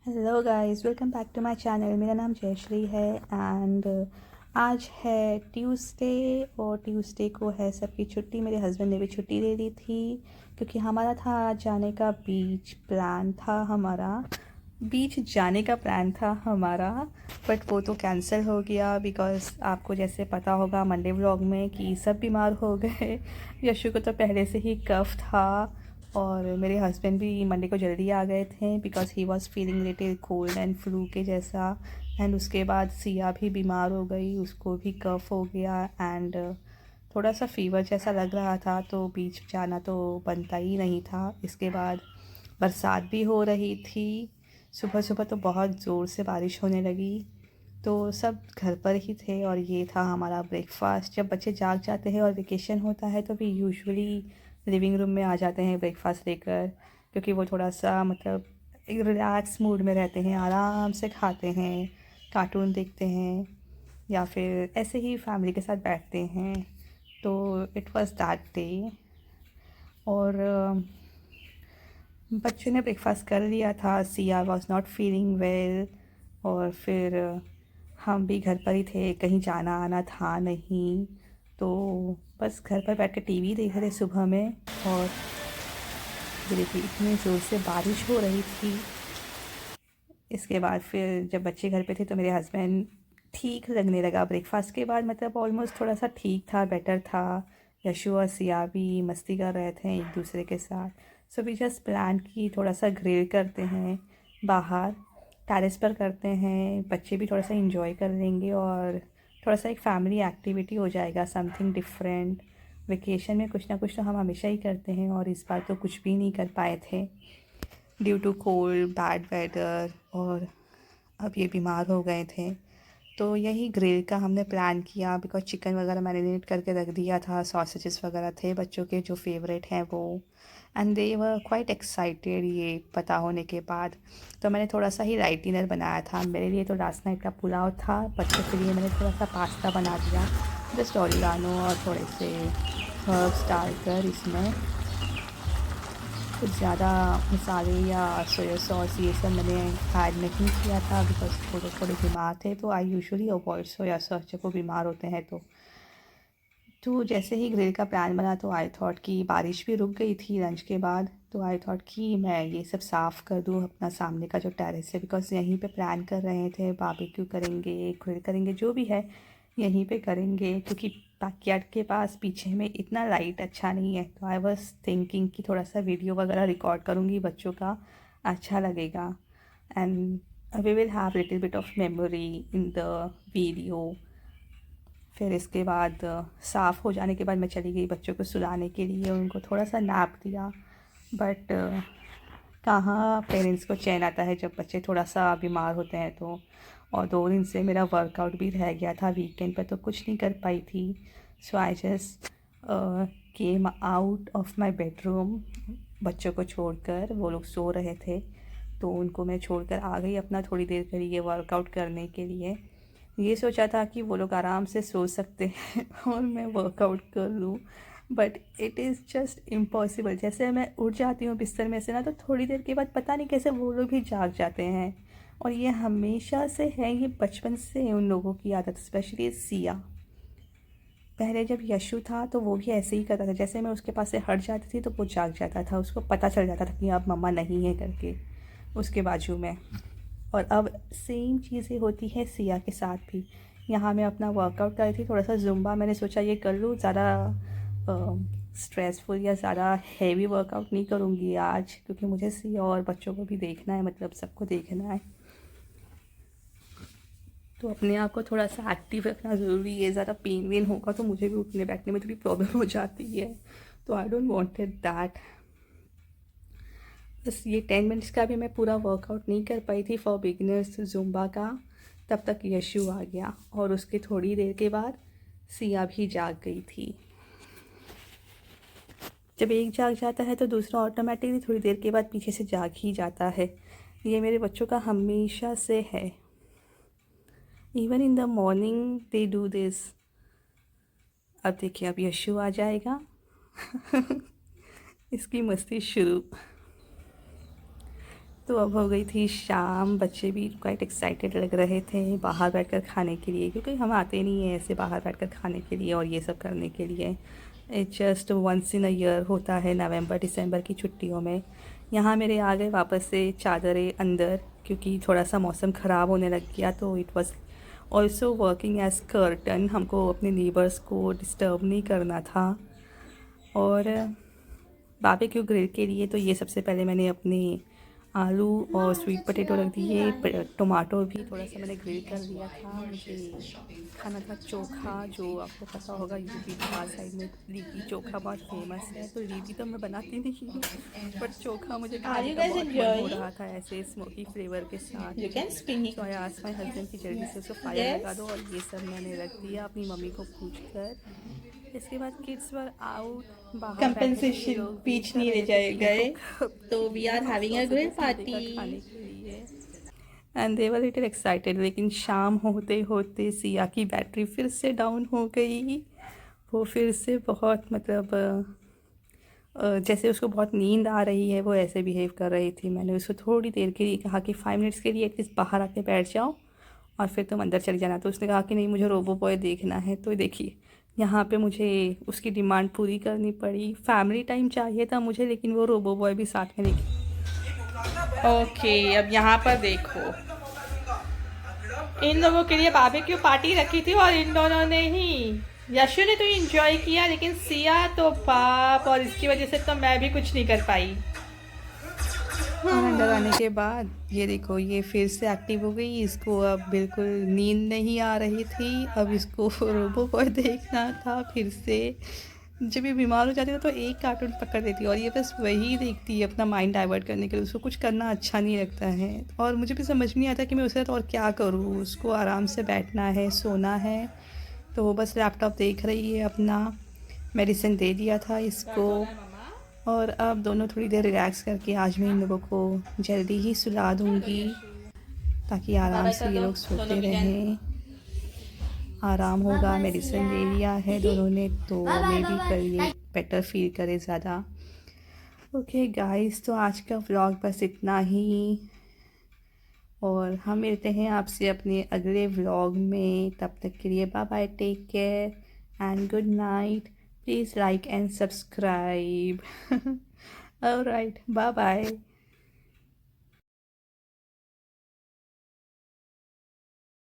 Hello guys, welcome back to my channel. मेरा नाम जयश्री है एंड आज है ट्यूसडे और ट्यूसडे को है सबकी छुट्टी। मेरे हस्बैंड ने भी छुट्टी दे दी थी क्योंकि हमारा था आज जाने का बीच जाने का प्लान था हमारा। बट वो तो कैंसिल हो गया बिकॉज़ आपको जैसे पता होगा मंडे व्लॉग में कि सब बीमार हो गए। यशु को तो पहले से ही कफ था और मेरे हस्बैंड भी मंडे को जल्दी आ गए थे because he was feeling little cold and flu के जैसा। एंड उसके बाद सिया भी बीमार हो गई, उसको भी कफ हो गया एंड थोड़ा सा फीवर जैसा लग रहा था, तो बीच जाना तो बनता ही नहीं था। इसके बाद बरसात भी हो रही थी, सुबह सुबह तो बहुत ज़ोर से बारिश होने लगी, तो सब घर पर ही थे और ये था हमारा ब्रेकफास्ट। जब बच्चे जाग जाते हैं और वेकेशन होता है तो भी यूजुअली लिविंग रूम में आ जाते हैं ब्रेकफास्ट लेकर, क्योंकि वो थोड़ा सा मतलब एक रिलैक्स मूड में रहते हैं, आराम से खाते हैं, कार्टून देखते हैं या फिर ऐसे ही फैमिली के साथ बैठते हैं। तो इट वाज दैट डे और बच्चों ने ब्रेकफास्ट कर लिया था। Siya was not feeling well और फिर हम भी घर पर ही थे, कहीं जाना आना था नहीं, तो बस घर पर बैठ के टीवी देख रहे सुबह में। और ये देखिए इतनी ज़ोर से बारिश हो रही थी। इसके बाद फिर जब बच्चे घर पे थे तो मेरे हस्बैंड ठीक लगने लगा ब्रेकफास्ट के बाद, मतलब ऑलमोस्ट थोड़ा सा ठीक था, बेटर था। यशु और सिया भी मस्ती कर रहे थे एक दूसरे के साथ। सो वी जस्ट प्लान की थोड़ा सा ग्रिल करते हैं बाहर, टेरेस पर करते हैं, बच्चे भी थोड़ा सा इंजॉय कर लेंगे और थोड़ा सा एक फैमिली एक्टिविटी हो जाएगा, समथिंग डिफरेंट। वेकेशन में कुछ ना कुछ तो हम हमेशा ही करते हैं और इस बार तो कुछ भी नहीं कर पाए थे due to cold bad weather, और अब ये बीमार हो गए थे। तो यही ग्रिल का हमने प्लान किया बिकॉज चिकन वगैरह मैरिनेट करके रख दिया था, सॉसेजेस वगैरह थे बच्चों के जो फेवरेट हैं वो, and they were quite excited ये पता होने के बाद। तो मैंने थोड़ा सा ही लाइट डिनर बनाया था मेरे लिए, तो लास्ट नाइट का पुलाव था, बच्चों के लिए मैंने थोड़ा सा पास्ता बना दिया, जस्ट ऑरिगानो और थोड़े से हर्ब्स डालकर। इसमें कुछ ज़्यादा मसाले या सोया सॉस ये सब मैंने ऐड नहीं किया था बिकॉज थोड़े थोड़े बीमार थे, तो I usually avoid soya sauce जब वो बीमार होते हैं। तो जैसे ही ग्रिल का प्लान बना तो आई थॉट कि बारिश भी रुक गई थी लंच के बाद, तो आई थॉट कि मैं ये सब साफ़ कर दूँ अपना सामने का जो टेरेस है, बिकॉज़ यहीं पे प्लान कर रहे थे बारबेक्यू करेंगे, ग्रिल करेंगे, जो भी है यहीं पे करेंगे क्योंकि बैकयार्ड के पास पीछे में इतना लाइट अच्छा नहीं है। तो आई वाज थिंकिंग कि थोड़ा सा वीडियो वगैरह रिकॉर्ड करूँगी बच्चों का, अच्छा लगेगा and we will have little bit of memory in the video. फिर इसके बाद साफ़ हो जाने के बाद मैं चली गई बच्चों को सुलाने के लिए, उनको थोड़ा सा नैप दिया। बट कहाँ पेरेंट्स को चैन आता है जब बच्चे थोड़ा सा बीमार होते हैं तो। और 2 दिन से मेरा वर्कआउट भी रह गया था, वीकेंड पे तो कुछ नहीं कर पाई थी। So I just came out of my bedroom, बच्चों को छोड़कर, वो लोग सो रहे थे तो उनको मैं छोड़कर आ गई अपना थोड़ी देर के लिए वर्कआउट करने के लिए। ये सोचा था कि वो लोग आराम से सो सकते हैं और मैं वर्कआउट कर लूँ, but it is just impossible. जैसे मैं उठ जाती हूँ बिस्तर में से ना, तो थोड़ी देर के बाद पता नहीं कैसे वो लोग भी जाग जाते हैं। और ये हमेशा से है, ये बचपन से है उन लोगों की आदत, स्पेशली सिया। पहले जब यशु था तो वो भी ऐसे ही करता था, जैसे मैं उसके पास से हट जाती थी तो वो जाग जाता था, उसको पता चल जाता था कि अब मम्मा नहीं है करके उसके बाजू में। और अब सेम चीज़ें होती है सिया के साथ भी। यहाँ मैं अपना वर्कआउट कर रही थी, थोड़ा सा जुम्बा, मैंने सोचा ये कर लूँ, ज़्यादा स्ट्रेसफुल या ज़्यादा हैवी वर्कआउट नहीं करूँगी आज क्योंकि मुझे सिया और बच्चों को भी देखना है, मतलब सबको देखना है, तो अपने आप को थोड़ा सा एक्टिव रखना ज़रूरी है। ज़्यादा पेन वेन होगा तो मुझे भी उठने बैठने में थोड़ी प्रॉब्लम हो जाती है, तो आई डोंट वांटेड दैट। बस ये 10 मिनट्स का भी मैं पूरा वर्कआउट नहीं कर पाई थी फॉर बिगिनर्स जुम्बा का, तब तक यशु आ गया और उसके थोड़ी देर के बाद सिया भी जाग गई थी। जब एक जाग जाता है तो दूसरा ऑटोमेटिकली थोड़ी देर के बाद पीछे से जाग ही जाता है। ये मेरे बच्चों का हमेशा से है, even in the morning they do this. अब देखिए अब यशु आ जाएगा इसकी मस्ती शुरू। तो अब हो गई थी शाम, बच्चे भी क्वाइट एक्साइटेड लग रहे थे बाहर बैठकर खाने के लिए, क्योंकि हम आते नहीं हैं ऐसे बाहर बैठकर खाने के लिए और ये सब करने के लिए। It just once in a year होता है, नवंबर दिसंबर की छुट्टियों में। यहाँ मेरे आ गए वापस से चादरें अंदर, क्योंकि थोड़ा सा मौसम ख़राब होने लग गया, तो it was also working as curtain. हमको अपने नेबर्स को डिस्टर्ब नहीं करना था। और बारबेक्यू ग्रिल के लिए तो ये सबसे पहले मैंने अपने आलू और स्वीट पोटैटो रख दिए, टमाटो भी थोड़ा सा मैंने ग्रिल कर लिया था। मुझे खाना था चोखा, जो आपको पता होगा यूपी बिहार साइड में लिट्टी चोखा बहुत फेमस है। तो लिट्टी तो मैं बनाती नहीं हूँ, बट चोखा मुझे खाने का बहुत मन हो रहा था ऐसे स्मोकी फ्लेवर के साथ। तो आई आस्क्ड माय हस्बैंड कि जल्दी से उसको फायर लगा दो, और ये सब मैंने रख दिया अपनी मम्मी को पूछ कर। इसके बाद किड्स वर आउट, बाहर कंपनसेशन बीच नहीं ले जाए गए, तो we are having a grill party. खाने के लिए and they were little excited. लेकिन शाम होते होते सिया की बैटरी फिर से डाउन हो गई। वो फिर से बहुत मतलब जैसे उसको बहुत नींद आ रही है वो ऐसे बिहेव कर रही थी। मैंने उसको थोड़ी देर के लिए कहा कि 5 मिनट्स के लिए एटलीस्ट बाहर आके बैठ जाओ और फिर तुम अंदर चली जाना। तो उसने कहा कि नहीं, मुझे रोबो बॉय देखना है। तो देखिए यहाँ पे मुझे उसकी डिमांड पूरी करनी पड़ी। फैमिली टाइम चाहिए था मुझे, लेकिन वो रोबो बॉय भी साथ में लेके। ओके, अब यहाँ पर देखो, इन लोगों के लिए बारबेक्यू पार्टी रखी थी और इन दोनों ने ही, यशु ने तो एंजॉय किया, लेकिन सिया तो पाप, और इसकी वजह से तो मैं भी कुछ नहीं कर पाई। और अंदर आने के बाद ये देखो, ये फिर से एक्टिव हो गई। इसको अब बिल्कुल नींद नहीं आ रही थी, अब इसको रोबो बॉय देखना था फिर से। जब ये बीमार हो जाती है तो एक कार्टून पकड़ देती है और ये बस वही देखती है अपना माइंड डाइवर्ट करने के लिए। उसको कुछ करना अच्छा नहीं लगता है, और मुझे भी समझ नहीं आता कि मैं उसके साथ और क्या करूँ। उसको आराम से बैठना है, सोना है, तो वो बस लैपटॉप देख रही है अपना। मेडिसिन दे दिया था इसको, और अब दोनों थोड़ी देर रिलैक्स करके आज मैं इन लोगों को जल्दी ही सुला दूँगी, ताकि आराम से ये लोग सोते रहें। आराम होगा, मेडिसिन ले लिया है दोनों ने, तो मे बी कल ये बेटर फील करे ज़्यादा। ओके गाइस, तो आज का व्लॉग बस इतना ही, और हम मिलते हैं आपसे अपने अगले व्लॉग में। तब तक के लिए bye bye, take care and good night. Please like and subscribe. Alright, bye bye.